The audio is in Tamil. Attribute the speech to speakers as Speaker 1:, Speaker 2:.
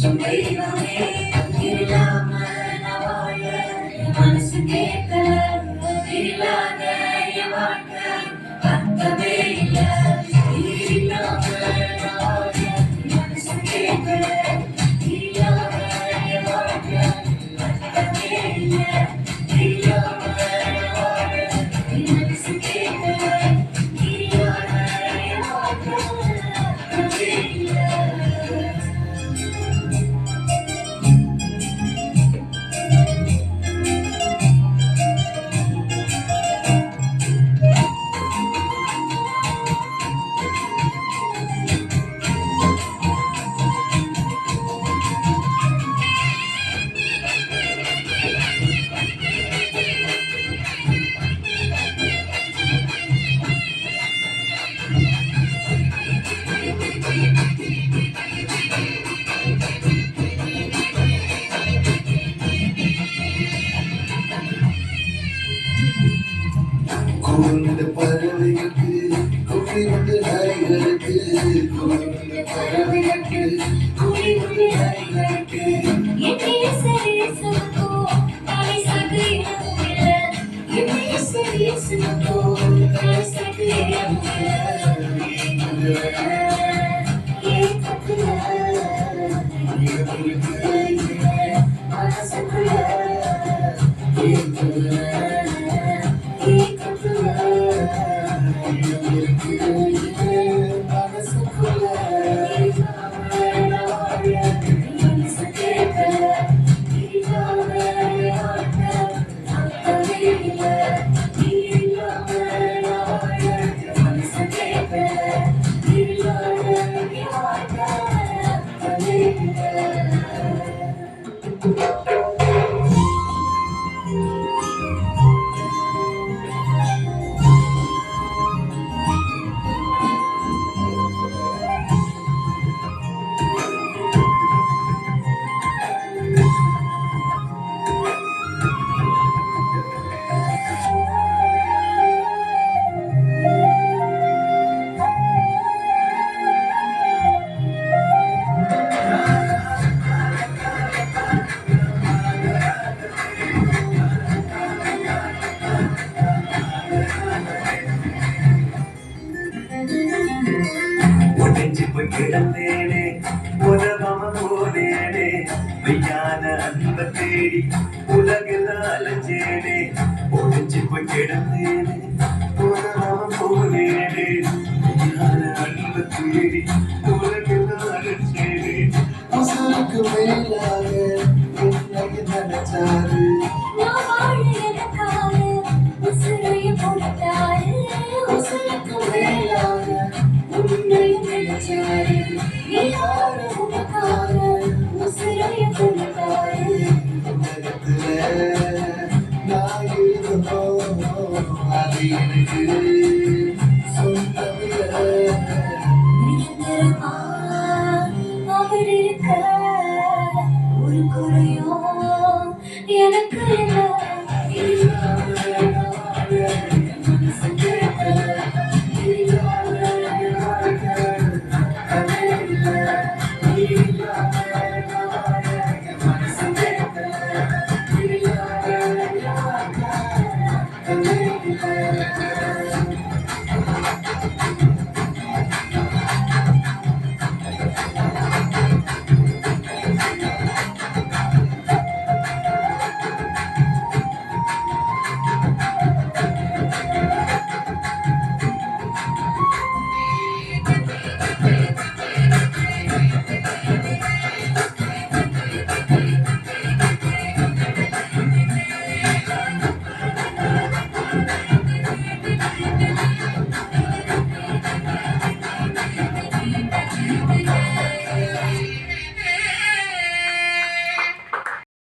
Speaker 1: தெய்வமே இல்லாம நான் வாழ மனசு கேட்கல இல்லாத என் வாழ்க்கை அர்த்தமே இல்ல இல்லாம நான் வாழ மனசு கேட்கல இல்லாம என் வாழ்க்கை அர்த்தமே இல்ல இல்லாம நான் வாழ மனசு கேட்கல இல்லாம என் வாழ்க்கை அர்த்தமே இல்ல.
Speaker 2: கூர்ந்த பறவைகளுக்கு குடி வந்து நரிகளுக்கு கூர்ந்த பறவைகளுக்கு குடி வந்து நரிகளுக்கு
Speaker 3: கிடந்தேனே உதவம போனேனே மெய்யான அன்ப தேடி உலகில் அலைஞ்சேனே ஒழிஞ்சு போய் கிடந்தேனே உதவம போனேனே மெய்யான அன்ப தேடி உலகில் அலைஞ்சேனே
Speaker 2: உசுருக்கு மேலாக என்னை நினைச்சாரு உசுருக்கு மேலாக உன்னை நினைச்சாரு யாரு உனக்காக உசுரைய கொடுத்தாரு உலகத்துல நான் இருந்தோம் அது எனக்கு சொந்தமில்லை.